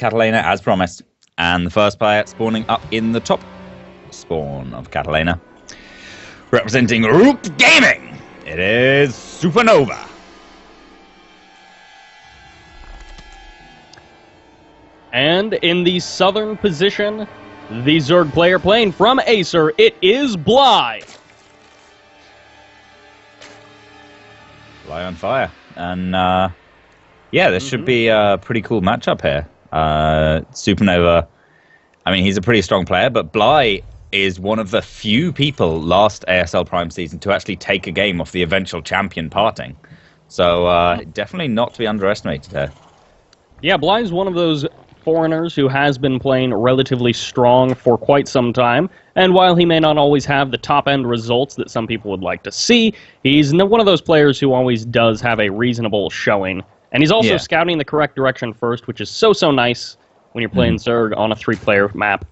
Catalina as promised. And the first player spawning up in the top spawn of Catalina. Representing Roop Gaming, it is SuperNova. And in the southern position, the Zerg player playing from Acer, it is Bly. Bly on fire. And yeah, this should be a pretty cool matchup here. SuperNova, I mean, he's a pretty strong player, but Bly is one of the few people last ASL Prime season to actually take a game off the eventual champion parting. So definitely not to be underestimated here. Yeah, Bly's one of those foreigners who has been playing relatively strong for quite some time, and while he may not always have the top-end results that some people would like to see, he's one of those players who always does have a reasonable showing. And he's also scouting the correct direction first, which is so nice when you're playing Zerg on a 3-player map.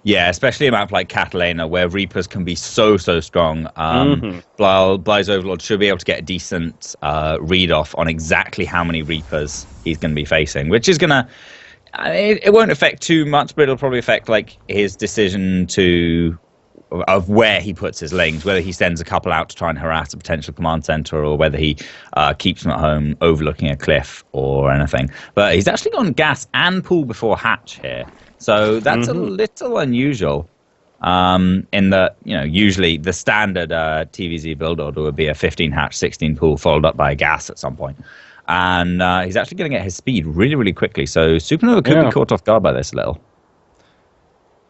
Yeah, especially a map like Catalina, where Reapers can be so strong. Bly's Overlord should be able to get a decent read-off on exactly how many Reapers he's going to be facing, which is going to... it won't affect too much, but it'll probably affect like his decision of where he puts his lings, whether he sends a couple out to try and harass a potential command center, or whether he keeps them at home overlooking a cliff or anything. But he's actually gone gas and pool before hatch here. So that's a little unusual, in that, you know, usually the standard TVZ build order would be a 15 hatch, 16 pool, followed up by a gas at some point. And he's actually going to get his speed really quickly. So SuperNova could be caught off guard by this a little.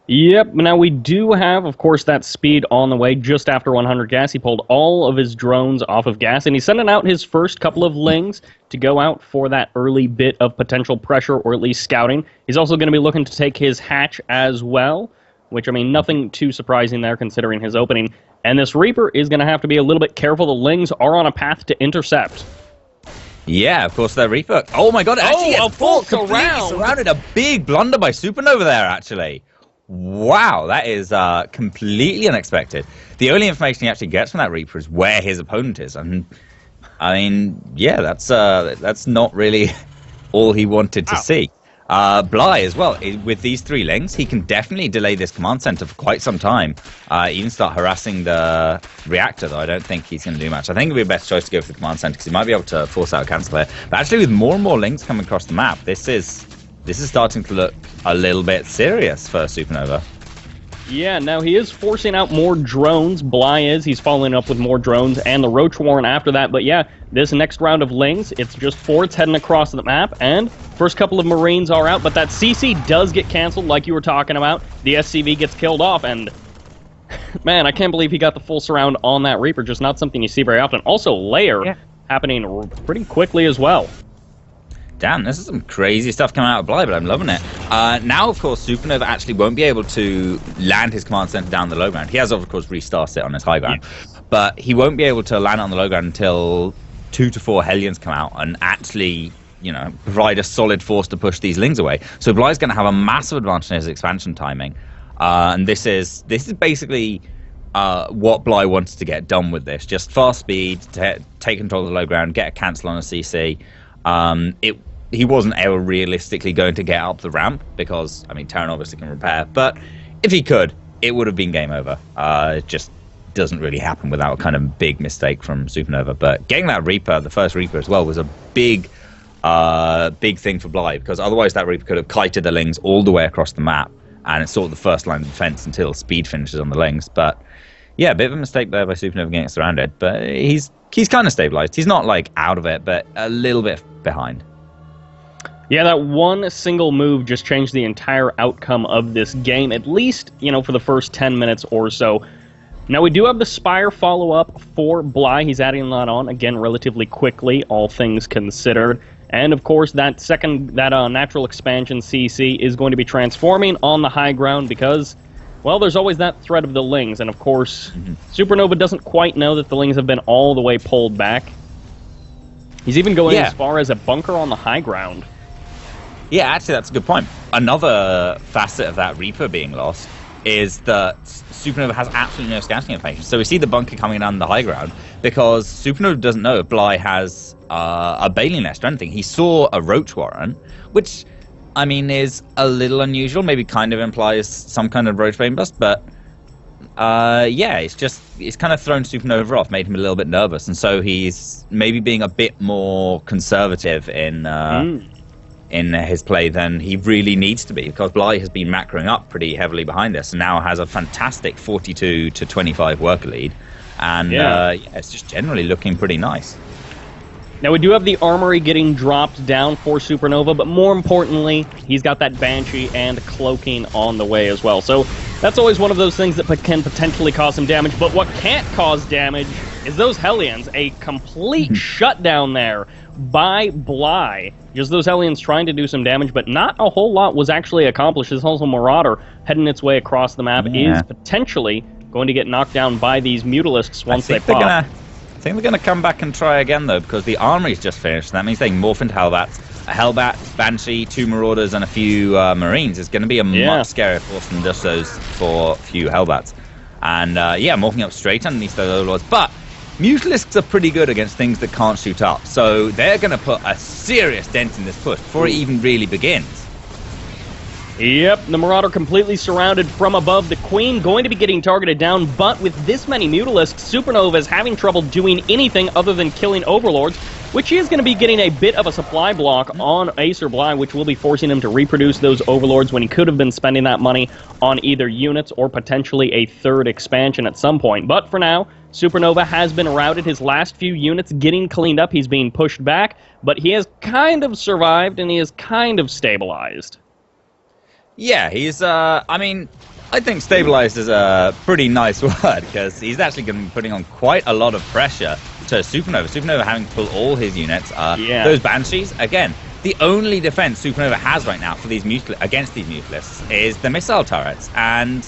Yep, now we do have, of course, that speed on the way just after 100 gas. He pulled all of his drones off of gas, and he's sending out his first couple of lings to go out for that early bit of potential pressure, or at least scouting. He's also going to be looking to take his hatch as well, which, I mean, nothing too surprising there considering his opening. And this Reaper is going to have to be a little bit careful. The lings are on a path to intercept. Yeah, of course, they're Reaper. Oh my god, actually, a full surrounded. A big blunder by SuperNova there, actually. Wow, that is completely unexpected. The only information he actually gets from that Reaper is where his opponent is, and I mean, yeah, that's not really all he wanted to see. Bly as well, with these 3 lings, he can definitely delay this command center for quite some time, even start harassing the reactor, though I don't think he's going to do much. I think it would be a better choice to go for the command center, because he might be able to force out a cancel here. But actually, with more and more lings coming across the map, this is starting to look a little bit serious for SuperNova. Yeah, now he is forcing out more drones. Bly is. He's following up with more drones and the Roach Warren after that. But yeah, this next round of lings, it's just forts heading across the map. And first couple of Marines are out, but that CC does get canceled like you were talking about. The SCV gets killed off, and man, I can't believe he got the full surround on that Reaper. Just not something you see very often. Also, layer happening pretty quickly as well. Damn, this is some crazy stuff coming out of Bly, but I'm loving it. Now, of course, SuperNova actually won't be able to land his command center down the low ground. He has, of course, restarted it on his high ground, but he won't be able to land on the low ground until 2 to 4 Hellions come out and actually, you know, provide a solid force to push these lings away. So Bly's going to have a massive advantage in his expansion timing, and this is basically what Bly wants to get done with this. Just fast speed, take control of the low ground, get a cancel on a CC. He wasn't ever realistically going to get up the ramp because, I mean, Terran obviously can repair, but if he could, it would have been game over. It just doesn't really happen without a kind of big mistake from SuperNova. But getting that Reaper, the first Reaper as well, was a big thing for Bly, because otherwise that Reaper could have kited the lings all the way across the map, and it's sort of the first line of defense until speed finishes on the lings. But yeah, a bit of a mistake there by SuperNova getting surrounded, but he's kind of stabilized. He's not like out of it, but a little bit behind. Yeah, that one single move just changed the entire outcome of this game, at least, you know, for the first 10 minutes or so. Now, we do have the Spire follow-up for Bly. He's adding that on, again, relatively quickly, all things considered. And, of course, that natural expansion CC is going to be transforming on the high ground because, well, there's always that threat of the lings. And, of course, SuperNova doesn't quite know that the lings have been all the way pulled back. He's even going as far as a bunker on the high ground. Yeah, actually, that's a good point. Another facet of that Reaper being lost is that SuperNova has absolutely no scouting information. So we see the bunker coming down the high ground because SuperNova doesn't know if Bly has a Bailey nest or anything. He saw a Roach Warren, which I mean, is a little unusual. Maybe kind of implies some kind of Roach Bane bust, but yeah, it's kind of thrown SuperNova off, made him a little bit nervous, and so he's maybe being a bit more conservative in his play than he really needs to be, because Bly has been macroing up pretty heavily behind this and now has a fantastic 42-25 worker lead, and yeah, it's just generally looking pretty nice. Now, we do have the Armory getting dropped down for SuperNova, but more importantly, he's got that Banshee and Cloaking on the way as well. So that's always one of those things that can potentially cause some damage, but what can't cause damage is those Hellions. A complete shutdown there by Bly. Just those Hellions trying to do some damage, but not a whole lot was actually accomplished. This also Marauder heading its way across the map is potentially going to get knocked down by these Mutalisks once they pop. I think they're going to come back and try again, though, because the Armory's just finished, and that means they can morph into Hellbats. A Hellbat, Banshee, 2 Marauders, and a few Marines is going to be a much scarier force than just those for few Hellbats. And, yeah, morphing up straight underneath those Overlords. But Mutalisks are pretty good against things that can't shoot up, so they're going to put a serious dent in this push before it even really begins. Yep, the Marauder completely surrounded from above. The Queen going to be getting targeted down, but with this many Mutalisks, SuperNova is having trouble doing anything other than killing Overlords, which he is going to be getting a bit of a supply block on Acer Bly, which will be forcing him to reproduce those Overlords when he could have been spending that money on either units or potentially a third expansion at some point. But for now, SuperNova has been routed. His last few units getting cleaned up. He's being pushed back, but he has kind of survived and he is kind of stabilized. Yeah, he's, I mean, I think stabilized is a pretty nice word, because he's actually going to be putting on quite a lot of pressure to SuperNova. SuperNova having to pull all his units. Those Banshees, again, the only defense SuperNova has right now for these against these Mutalisks is the missile turrets and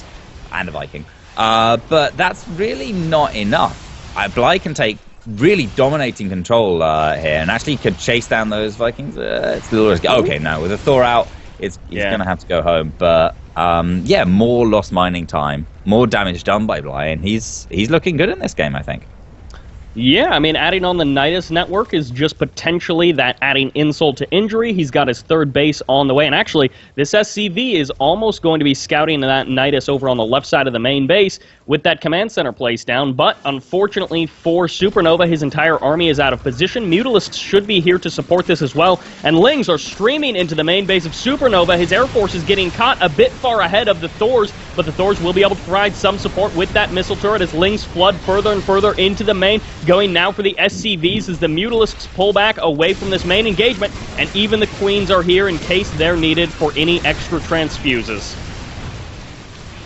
a Viking. But that's really not enough. Bly can take really dominating control here, and actually could chase down those Vikings. It's a little risky. Okay, no, with a Thor out, he's going to have to go home. But yeah, more lost mining time, more damage done by Bly, and he's looking good in this game, I think. Yeah, I mean, adding on the Nidus network is just potentially that adding insult to injury. He's got his third base on the way, and actually, this SCV is almost going to be scouting that Nidus over on the left side of the main base with that command center placed down, but unfortunately for SuperNova, his entire army is out of position. Mutalisks should be here to support this as well, and Lings are streaming into the main base of SuperNova. His Air Force is getting caught a bit far ahead of the Thors, but the Thors will be able to provide some support with that missile turret as Lings flood further and further into the main. Going now for the SCVs as the Mutalisks pull back away from this main engagement, and even the Queens are here in case they're needed for any extra transfuses.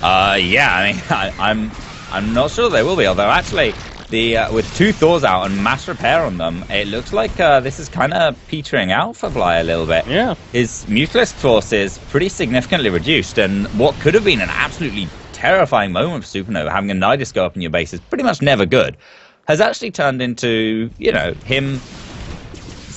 Yeah, I mean, I'm not sure they will be, although actually, with 2 Thors out and mass repair on them, it looks like this is kind of petering out for Bly a little bit. Yeah. His Mutalisk force is pretty significantly reduced, and what could have been an absolutely terrifying moment for SuperNova, having a Nidus go up in your base is pretty much never good, has actually turned into, you know, him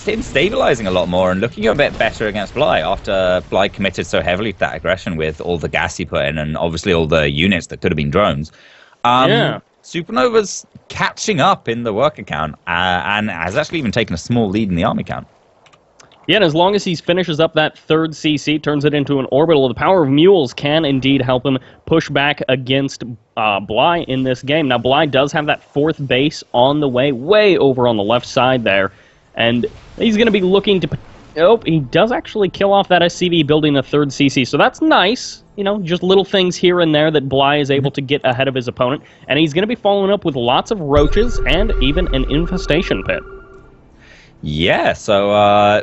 stabilizing a lot more and looking a bit better against Bly after Bly committed so heavily to that aggression with all the gas he put in and obviously all the units that could have been drones. SuperNova's catching up in the worker count and has actually even taken a small lead in the army count. Yeah, and as long as he finishes up that third CC, turns it into an orbital, the power of mules can indeed help him push back against Bly in this game. Now, Bly does have that 4th base on the way over on the left side there, and he's going to be looking to... Oh, he does actually kill off that SCV building a 3rd CC, so that's nice. You know, just little things here and there that Bly is able to get ahead of his opponent, and he's going to be following up with lots of roaches and even an infestation pit. Yeah, so...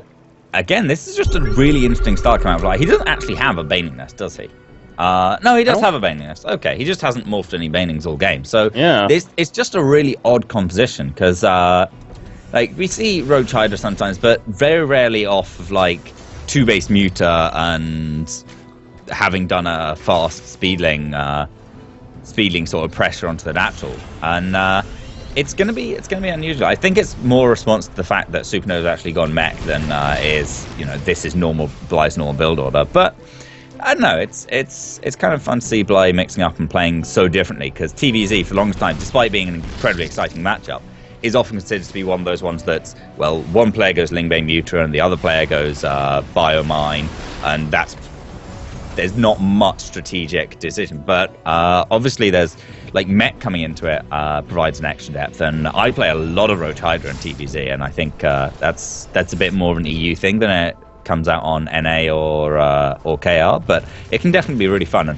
again, this is just a really interesting start coming out of Bly. He doesn't actually have a Baning Nest, does he? No, he does have a Baning Nest. Okay, he just hasn't morphed any Banings all game. So yeah, it's just a really odd composition, because like, we see Roach Hydra sometimes, but very rarely off of, like, 2-base Muta and having done a fast speedling sort of pressure onto the natural. And it's gonna be unusual. I think it's more a response to the fact that SuperNova's actually gone mech than is, you know, this is Bly's normal build order. But I don't know, it's kind of fun to see Bly mixing up and playing so differently, because TVZ for the longest time, despite being an incredibly exciting matchup, is often considered to be one of those ones that's, well, one player goes Lingbane Muta and the other player goes Biomine, and there's not much strategic decision. But obviously there's, like, Mech coming into it provides an extra depth, and I play a lot of Roach Hydra and TVZ, and I think that's a bit more of an EU thing than it comes out on NA or KR, but it can definitely be really fun,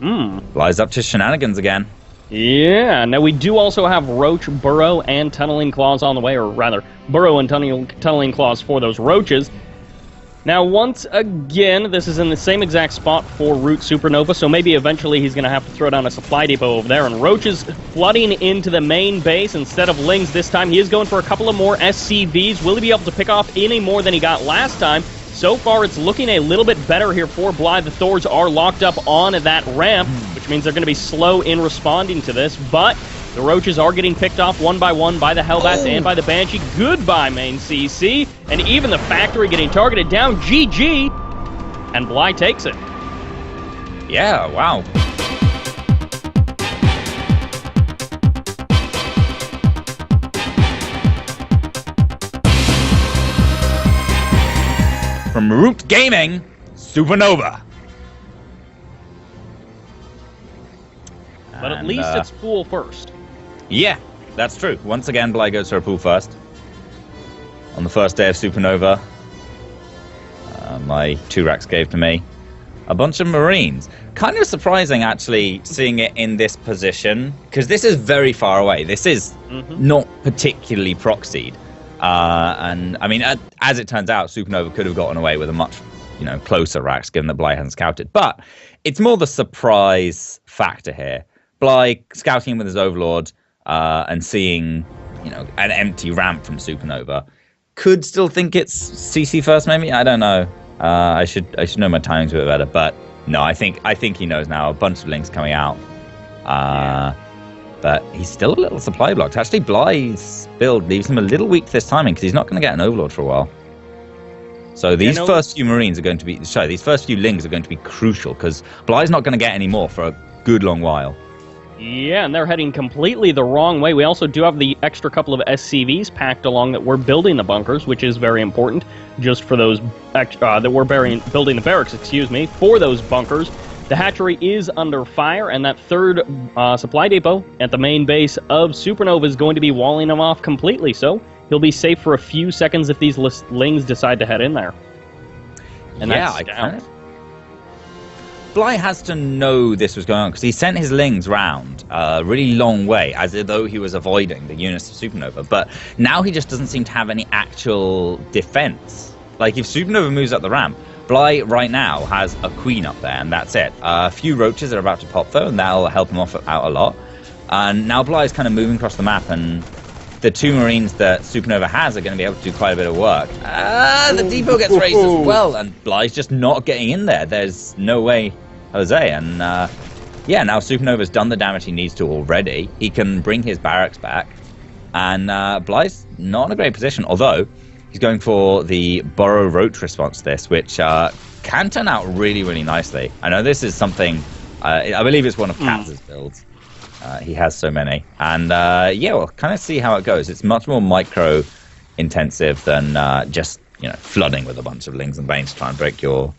and Bly's up to shenanigans again. Yeah, now we do also have Roach, Burrow, and Tunneling Claws on the way, or rather, Burrow and Tunneling Claws for those Roaches. Now, once again, this is in the same exact spot for Root SuperNova, so maybe eventually he's going to have to throw down a supply depot over there, and Roach is flooding into the main base instead of Lings this time. He is going for a couple of more SCVs. Will he be able to pick off any more than he got last time? So far, it's looking a little bit better here for Bly. The Thors are locked up on that ramp, which means they're going to be slow in responding to this, but the Roaches are getting picked off one by one by the Hellbats and by the Banshee. Goodbye, main CC. And even the Factory getting targeted down. GG. And Bly takes it. Yeah, wow. From Root Gaming, SuperNova. But at least it's pool first. Yeah, that's true. Once again, Bly goes for a pool first. On the first day of SuperNova, my 2-racks gave to me a bunch of Marines. Kind of surprising, actually, seeing it in this position, because this is very far away. This is not particularly proxied. And, I mean, as it turns out, SuperNova could have gotten away with a much, closer racks, given that Bly hasn't scouted. But it's more the surprise factor here. Bly scouting with his Overlord and seeing, an empty ramp from SuperNova. Could still think it's CC first, maybe. I don't know. I should know my timings a bit better. But no, I think he knows now. A bunch of links coming out. But he's still a little supply blocked. Actually, Bly's build leaves him a little weak to this timing because he's not going to get an Overlord for a while. So these first few Marines are going to be... these first few Lings are going to be crucial because Bly's not going to get any more for a good long while. Yeah, and they're heading completely the wrong way. We also do have the extra couple of SCVs packed along that we're building the bunkers, which is very important, just for those that we're building the barracks, for those bunkers. The hatchery is under fire, and that third supply depot at the main base of SuperNova is going to be walling them off completely, so he'll be safe for a few seconds if these Lings decide to head in there. And yeah, that's down. Bly has to know this was going on because he sent his Lings round a really long way as though he was avoiding the units of SuperNova. But now he just doesn't seem to have any actual defense. Like, if SuperNova moves up the ramp, Bly right now has a Queen up there, and that's it. A few Roaches are about to pop, though, and that'll help him out a lot. And now Bly is kind of moving across the map, and the 2 Marines that SuperNova has are going to be able to do quite a bit of work. The depot gets raised as well, and Bly's just not getting in there. There's no way, Jose. And yeah, now SuperNova's done the damage he needs to already. He can bring his barracks back, and Bly's not in a great position, although he's going for the Burrow Roach response to this, which can turn out really, really nicely. I know this is something, I believe it's one of Katz's builds. He has so many. And yeah, we'll kind of see how it goes. It's much more micro intensive than just, flooding with a bunch of Lings and Banes to try and break your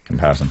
comparison.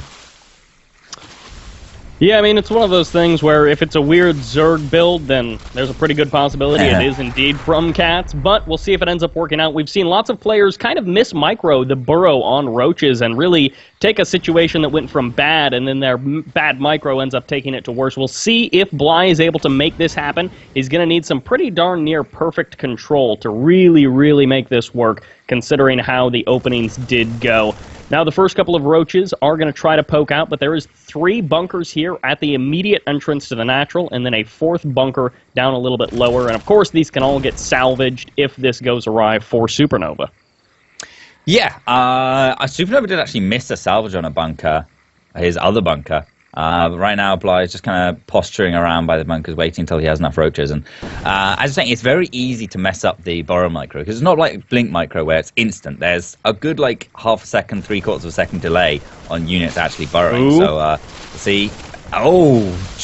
Yeah, I mean, it's one of those things where if it's a weird Zerg build, then there's a pretty good possibility it is indeed from Katz, but we'll see if it ends up working out. We've seen lots of players kind of miss-micro the Burrow on Roaches and really take a situation that went from bad, and then their bad micro ends up taking it to worse. We'll see if Bly is able to make this happen. He's going to need some pretty darn near perfect control to really, really make this work, considering how the openings did go. Now, the first couple of Roaches are going to try to poke out, but there is 3 bunkers here at the immediate entrance to the natural, and then a 4th bunker down a little bit lower. And, of course, these can all get salvaged if this goes awry for SuperNova. Yeah, SuperNova did actually miss a salvage on a bunker, his other bunker. But right now, Bly is just kind of posturing around by the bunkers, waiting until he has enough Roaches. And as I'm saying, it's very easy to mess up the Burrow micro, because it's not like Blink micro where it's instant. There's a good, half a second, 3/4 of a second delay on units actually burrowing. Ooh. So, see,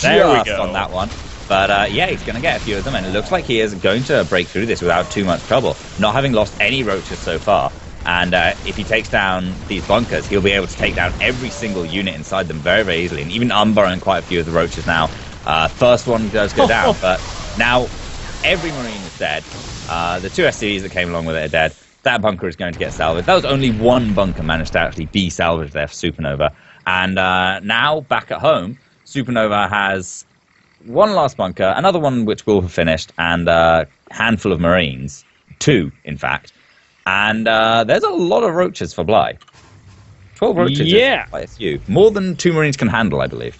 there we go. On that one. But yeah, he's going to get a few of them, and it looks like he is going to break through this without too much trouble, not having lost any roaches so far. And if he takes down these bunkers, he'll be able to take down every single unit inside them very, very easily, and even unburrowing quite a few of the roaches now. First one does go down, but now every Marine is dead. The 2 SCVs that came along with it are dead. That bunker is going to get salvaged. That was only one bunker managed to actually be salvaged there for SuperNova. And now, back at home, SuperNova has one last bunker, another one which will have finished, and a handful of Marines. 2, in fact. And there's a lot of roaches for Bly. 12 roaches is quite a few. More than 2 Marines can handle, I believe.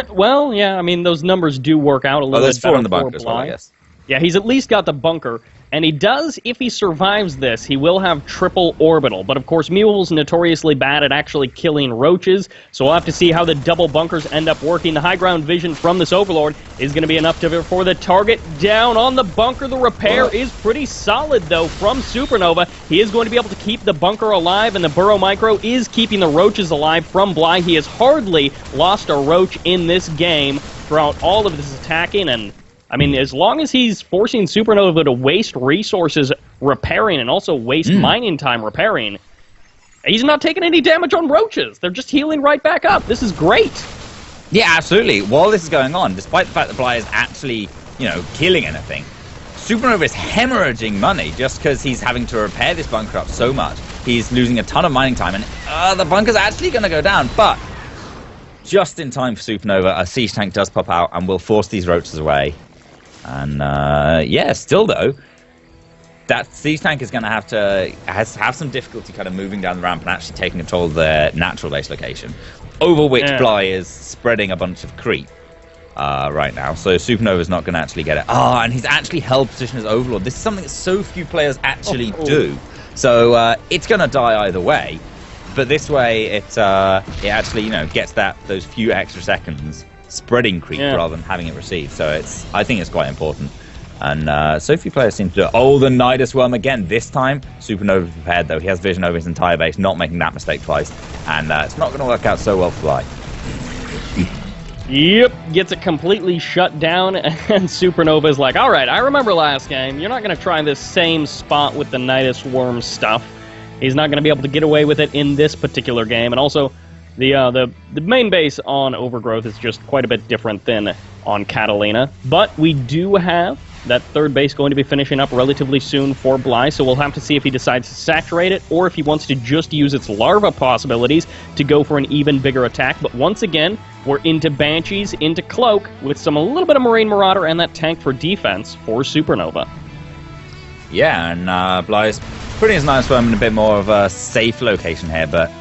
Well, yeah, I mean, those numbers do work out a little bit better. There's 4 in the bunker as well, I guess. Yeah, he's at least got the bunker, and he does, if he survives this, he will have triple orbital. But of course, Mule's notoriously bad at actually killing roaches, so we'll have to see how the double bunkers end up working. The high ground vision from this Overlord is going to be enough for the target down on the bunker. The repair is pretty solid, though, from SuperNova. He is going to be able to keep the bunker alive, and the Burrow Micro is keeping the roaches alive from Bly. He has hardly lost a roach in this game throughout all of this attacking, and I mean, as long as he's forcing SuperNova to waste resources repairing and also waste mining time repairing, he's not taking any damage on roaches. They're just healing right back up. This is great. Yeah, absolutely. While this is going on, despite the fact that Bly is actually, killing anything, SuperNova is hemorrhaging money just because he's having to repair this bunker up so much. He's losing a ton of mining time, and the bunker's actually going to go down, but just in time for SuperNova, a siege tank does pop out and will force these roaches away. And yeah, still though, that siege tank is going to have some difficulty kind of moving down the ramp and actually taking control of their natural base location, over which Bly is spreading a bunch of creep right now. So SuperNova is not going to actually get it. And he's actually held position as Overlord. This is something that so few players actually do. So it's going to die either way. But this way, it actually gets those few extra seconds spreading creep rather than having it received. So I think it's quite important. And so few players seem to do it. Oh, the Nidus Worm again. This time, SuperNova prepared, though. He has vision over his entire base, not making that mistake twice. And it's not going to work out so well for Bly. Yep, gets it completely shut down, and SuperNova is like, all right, I remember last game. You're not going to try this same spot with the Nidus Worm stuff. He's not going to be able to get away with it in this particular game. And also, the main base on Overgrowth is just quite a bit different than on Catalina. But we do have that third base going to be finishing up relatively soon for Bly, so we'll have to see if he decides to saturate it or if he wants to just use its larva possibilities to go for an even bigger attack. But once again, we're into Banshees, into Cloak, with a little bit of Marine Marauder and that tank for defense for SuperNova. Yeah, and Bly's putting his Nidus Worm in a bit more of a safe location here, but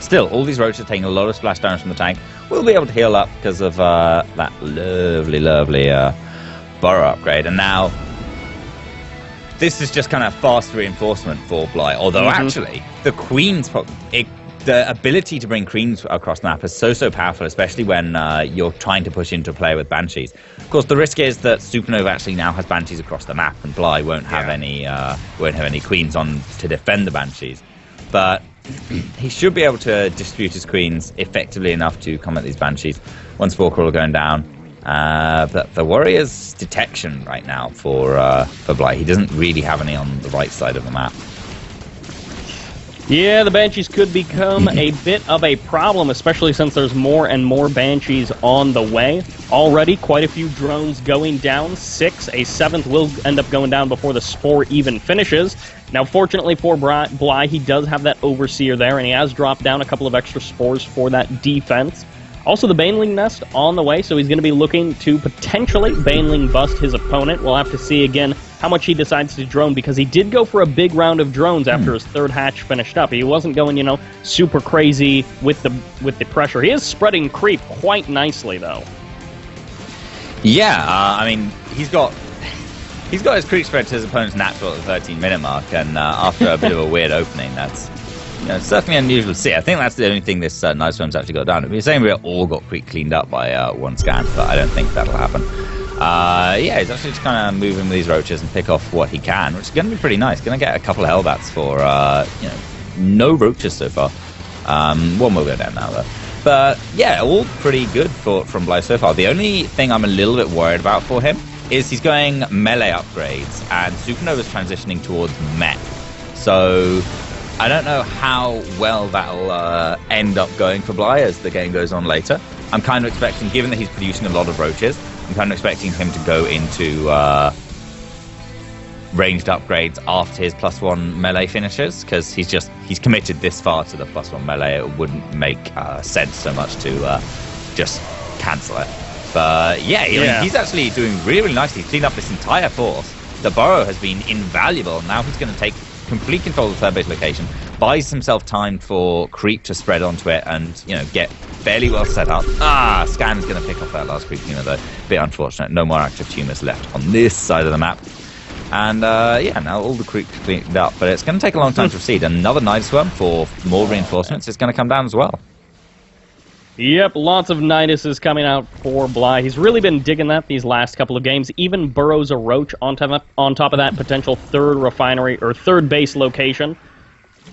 still, all these roaches are taking a lot of splash damage from the tank. We'll be able to heal up because of that lovely burrow upgrade. And now, this is just kind of fast reinforcement for Bly. Although, actually, the Queen's... the ability to bring Queens across the map is so powerful, especially when you're trying to push into a player with Banshees. Of course, the risk is that SuperNova actually now has Banshees across the map, and Bly won't have any Queens on to defend the Banshees. But he should be able to distribute his Queens effectively enough to combat these Banshees. One Spore Crawler going down. But the Warrior's detection right now for Bly, he doesn't really have any on the right side of the map. Yeah, the Banshees could become a bit of a problem, especially since there's more and more Banshees on the way. Already, quite a few drones going down. 6, a 7th will end up going down before the Spore even finishes. Now, fortunately for Bly, he does have that Overseer there, and he has dropped down a couple of extra Spores for that defense. Also, the Baneling Nest on the way, so he's going to be looking to potentially Baneling bust his opponent. We'll have to see again how much he decides to drone, because he did go for a big round of drones after his third hatch finished up. He wasn't going, super crazy with the pressure. He is spreading creep quite nicely, though. Yeah, I mean, he's got his creep spread to his opponent's natural at the 13-minute mark, and after a bit of a weird opening, that's certainly unusual to see. I think that's the only thing this Nidus Worm's actually got down. We're saying we all got creep cleaned up by one scan, but I don't think that'll happen. Yeah, he's actually just kind of moving with these roaches and pick off what he can, which is going to be pretty nice. Going to get a couple of Hellbats for, no roaches so far. One will go down now, though. But yeah, all pretty good from Bly so far. The only thing I'm a little bit worried about for him is he's going melee upgrades, and SuperNova's transitioning towards mech. So I don't know how well that'll end up going for Bly as the game goes on later. I'm kind of expecting, given that he's producing a lot of roaches, I'm kind of expecting him to go into ranged upgrades after his +1 melee finishes, because he's committed this far to the +1 melee. It wouldn't make sense so much to just cancel it. But yeah, I mean, he's actually doing really, really nicely. He's cleaned up this entire force. The burrow has been invaluable. Now he's going to take complete control of the third base location, buys himself time for creep to spread onto it, and get fairly well set up. Scan's going to pick off that last creep tumor though. Bit unfortunate. No more active tumors left on this side of the map. And now all the creeps cleaned up, but it's going to take a long time to proceed. Another Night Swarm for more reinforcements is going to come down as well. Yep, lots of Niduses coming out for Bly. He's really been digging that these last couple of games. Even burrows a roach on top of that potential third refinery or third base location.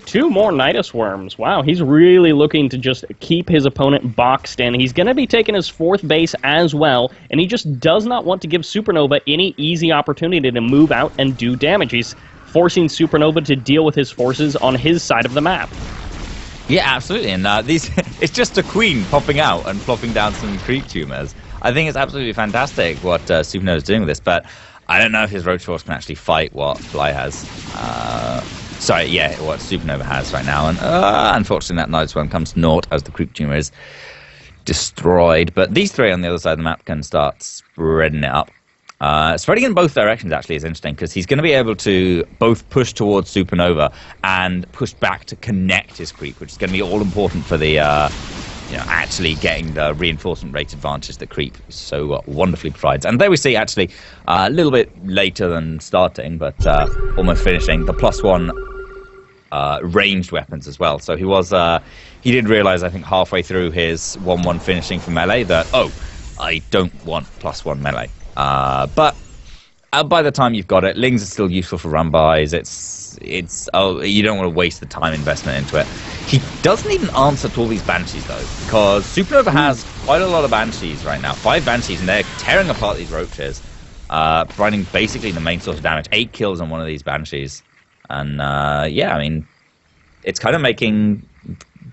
2 more Nidus worms. Wow, he's really looking to just keep his opponent boxed in. He's going to be taking his 4th base as well, and he just does not want to give SuperNova any easy opportunity to move out and do damage. He's forcing SuperNova to deal with his forces on his side of the map. Yeah, absolutely. And it's just a queen popping out and plopping down some creep tumors. I think it's absolutely fantastic what SuperNova is doing with this, but I don't know if his roach force can actually fight what Bly has. What SuperNova has right now. And unfortunately, that Night Swarm comes to naught as the creep tumor is destroyed. But these 3 on the other side of the map can start spreading it up. Spreading in both directions actually is interesting, because he's going to be able to both push towards SuperNova and push back to connect his creep, which is going to be all important for the actually getting the reinforcement rate advantage that creep so wonderfully provides. And there we see actually a little bit later than starting, but almost finishing the +1 ranged weapons as well. So he did realize, I think halfway through his 1-1 finishing for melee, that I don't want +1 melee. But by the time you've got it, Lings are still useful for run-bys. You don't want to waste the time investment into it. He doesn't even answer to all these Banshees, though, because SuperNova has quite a lot of Banshees right now. 5 Banshees, and they're tearing apart these roaches, providing basically the main source of damage. 8 kills on one of these Banshees. And, I mean, it's kind of making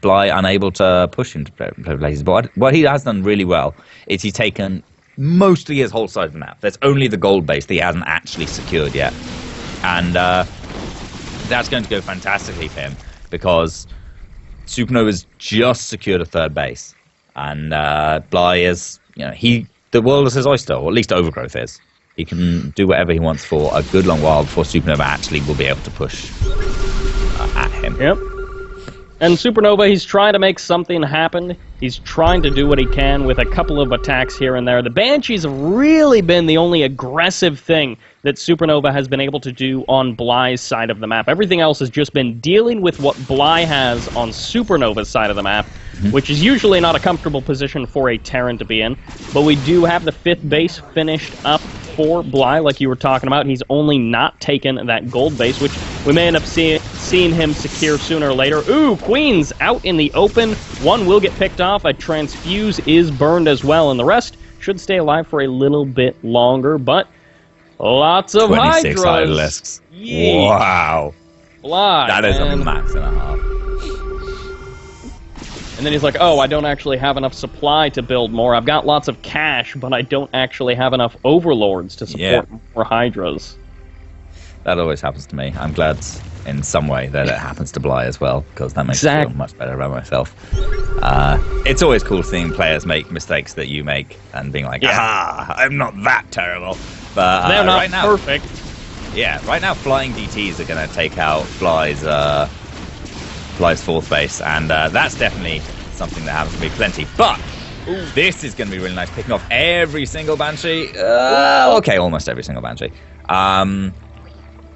Bly unable to push into places. But what he has done really well is he's taken mostly his whole side of the map. There's only the gold base that he hasn't actually secured yet. And that's going to go fantastically for him, because SuperNova's just secured a 3rd base. And Bly is, the world is his oyster, or at least Overgrowth is. He can do whatever he wants for a good long while before SuperNova actually will be able to push at him. Yep. And SuperNova, he's trying to make something happen. He's trying to do what he can with a couple of attacks here and there. The Banshees have really been the only aggressive thing that SuperNova has been able to do on Bly's side of the map. Everything else has just been dealing with what Bly has on SuperNova's side of the map, which is usually not a comfortable position for a Terran to be in. But we do have the 5th base finished up for Bly, like you were talking about. He's only not taken that gold base, which we may end up seeing him secure sooner or later. Ooh, Queens out in the open. 1 will get picked off. A transfuse is burned as well, and the rest should stay alive for a little bit longer, but lots of 26 Hydras. Hydralisks. Wow. Bly, that is a max and a half. And then he's like, oh, I don't actually have enough supply to build more. I've got lots of cash, but I don't actually have enough Overlords to support more Hydras. That always happens to me. I'm glad in some way that it happens to Bly as well, because that makes me feel much better about myself. It's always cool seeing players make mistakes that you make and being like, I'm not that terrible. But they're not right now, perfect. Yeah, right now flying DTs are going to take out Bly's 4th base, and that's definitely something that happens to me plenty. But this is going to be really nice, picking off every single Banshee. Okay, almost every single Banshee.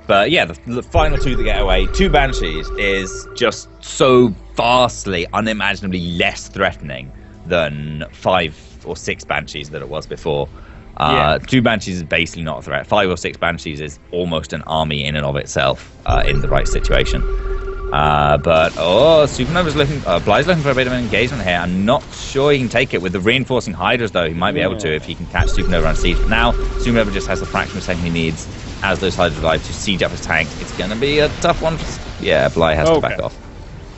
But yeah, the final 2 that get away, 2 Banshees, is just so vastly, unimaginably less threatening than 5 or 6 Banshees that it was before. 2 Banshees is basically not a threat. 5 or 6 Banshees is almost an army in and of itself in the right situation. But, oh, SuperNova's looking, Bly's looking for a bit of an engagement here. I'm not sure he can take it with the reinforcing Hydras, though. He might be able to if he can catch SuperNova on siege. Now, SuperNova just has the fraction of a second he needs as those Hydras arrive to siege up his tanks. It's going to be a tough one. Yeah, Bly has to back off.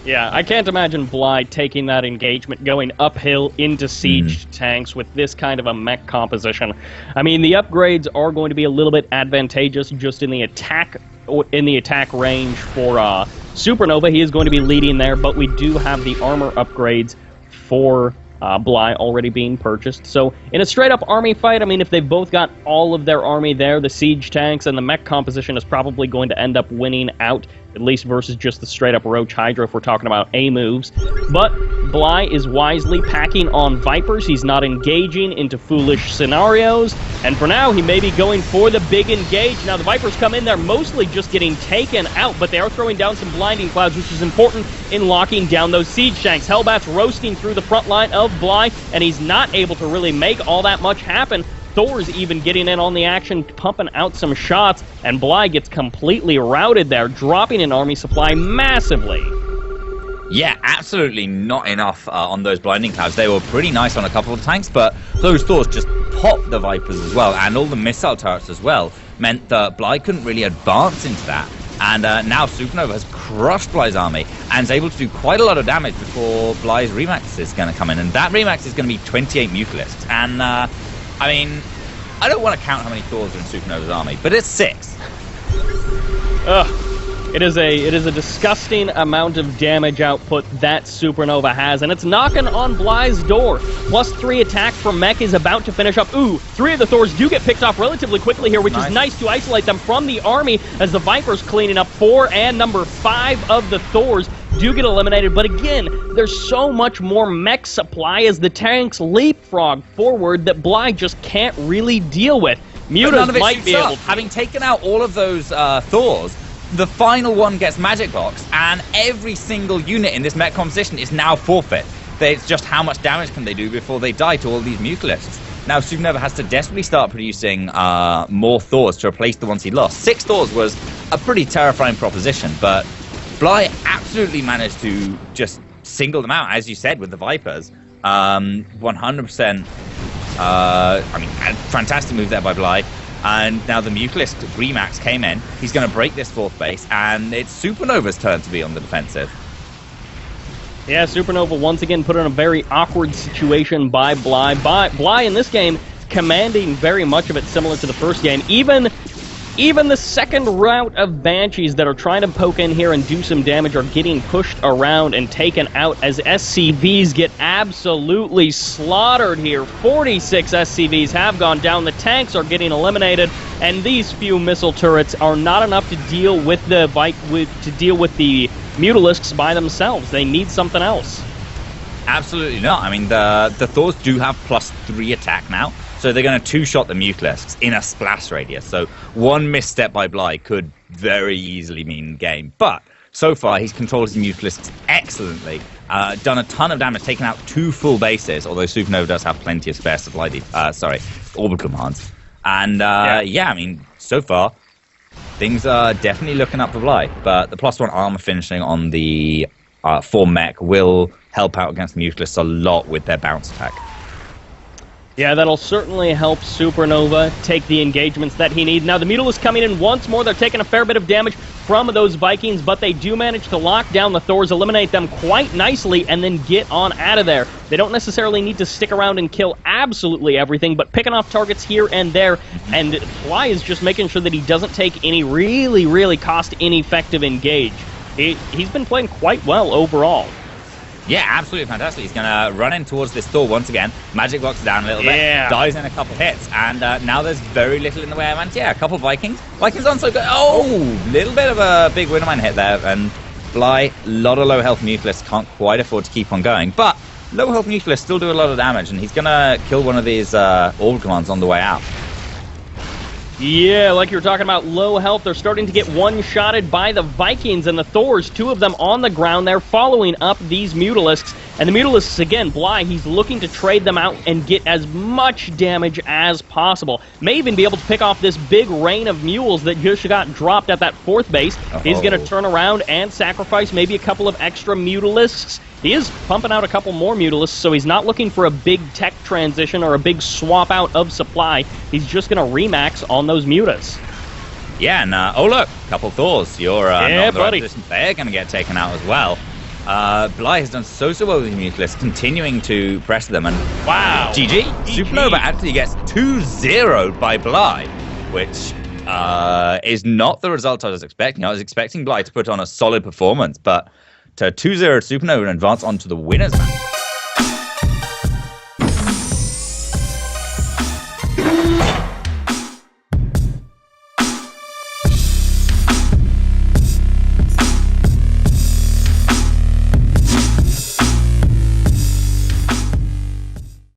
Yeah, I can't imagine Bly taking that engagement, going uphill into siege tanks with this kind of a mech composition. I mean, the upgrades are going to be a little bit advantageous just in the attack range for SuperNova. He is going to be leading there, but we do have the armor upgrades for Bly already being purchased. So in a straight-up army fight, I mean, if they've both got all of their army there, the siege tanks and the mech composition is probably going to end up winning out, at least versus just the straight-up Roach Hydra if we're talking about A moves. But Bly is wisely packing on Vipers. He's not engaging into foolish scenarios. And for now, he may be going for the big engage. Now, the Vipers come in there mostly just getting taken out, but they are throwing down some blinding clouds, which is important in locking down those siege tanks. Hellbat's roasting through the front line of Bly, and he's not able to really make all that much happen. Thor's even getting in on the action, pumping out some shots, and Bly gets completely routed there, dropping an army supply massively. Yeah, absolutely not enough on those blinding clouds. They were pretty nice on a couple of tanks, but those Thors just popped the Vipers as well, and all the missile turrets as well, meant that Bly couldn't really advance into that. And now SuperNova has crushed Bly's army and is able to do quite a lot of damage before Bly's Remax is going to come in. And that Remax is going to be 28 Mutalisks. And, I mean, I don't want to count how many Thors are in SuperNova's army, but it's 6. Ugh. It is a disgusting amount of damage output that SuperNova has, and it's knocking on Bly's door. +3 attack from Mech is about to finish up. Ooh, 3 of the Thors do get picked off relatively quickly here, which is nice to isolate them from the army as the Vipers cleaning up 4 and number 5 of the Thors do get eliminated. But again, there's so much more mech supply as the tanks leapfrog forward that Bly just can't really deal with. Mutas might be able to. Having taken out all of those Thors, the final one gets Magic Box, and every single unit in this mech composition is now forfeit. It's just how much damage can they do before they die to all these Mutalisks. Now SuperNova has to desperately start producing more Thors to replace the ones he lost. 6 Thors was a pretty terrifying proposition, but Bly absolutely managed to just single them out, as you said, with the Vipers. 100%, I mean, fantastic move there by Bly. And now the Mutalisk Remax came in. He's going to break this 4th base, and it's SuperNova's turn to be on the defensive. Yeah, SuperNova once again put in a very awkward situation by Bly. Bly in this game commanding very much of it similar to the first game. Even the second route of Banshees that are trying to poke in here and do some damage are getting pushed around and taken out as SCVs get absolutely slaughtered here. 46 SCVs have gone down. The tanks are getting eliminated, and these few missile turrets are not enough to deal with the Mutalisks by themselves. They need something else. Absolutely not. I mean, the Thors do have +3 attack now. So they're going to 2-shot the Mutalisks in a splash radius. So one misstep by Bly could very easily mean game. But so far, he's controlled his Mutalisks excellently. Done a ton of damage, taken out 2 full bases, although SuperNova does have plenty of spare supply, orbital commands. And yeah, I mean, so far, things are definitely looking up for Bly. But the +1 armor finishing on the 4 mech will help out against the Mutalisks a lot with their bounce attack. Yeah, that'll certainly help SuperNova take the engagements that he needs. Now, the Mutalisks coming in once more. They're taking a fair bit of damage from those Vikings, but they do manage to lock down the Thors, eliminate them quite nicely, and then get on out of there. They don't necessarily need to stick around and kill absolutely everything, but picking off targets here and there, and Bly is just making sure that he doesn't take any really cost-ineffective engage. He's been playing quite well overall. Yeah, absolutely fantastic. He's going to run in towards this Thor once again. Magic Box down a little bit. Dies in a couple hits. And now there's very little in the way of damage. Yeah, a couple Vikings. Vikings aren't so good. Oh, little bit of a big Wintermine hit there. And Bly, a lot of low health Mutalisks, can't quite afford to keep on going. But low health Mutalisks still do a lot of damage. And he's going to kill one of these orb commands on the way out. Yeah, like you were talking about low health, they're starting to get one-shotted by the Vikings and the Thors, 2 of them on the ground. They're following up these Mutalisks, And the Mutalisks, again, Bly, he's looking to trade them out and get as much damage as possible. May even be able to pick off this big rain of mules that just got dropped at that 4th base. He's going to turn around and sacrifice maybe a couple of extra Mutalisks. He is pumping out a couple more Mutalisks, so he's not looking for a big tech transition or a big swap out of supply. He's just going to remax on those Mutas. Yeah, and oh look, couple Thors. You're yeah, not the right buddy. position. They're going to get taken out as well. Bly has done so well with the Mutalisks, continuing to press them, and wow, GG. SuperNova actually gets 2-0'd by Bly, which is not the result I was expecting. I was expecting Bly to put on a solid performance, but to 2-0 SuperNova and advance on to the winners match.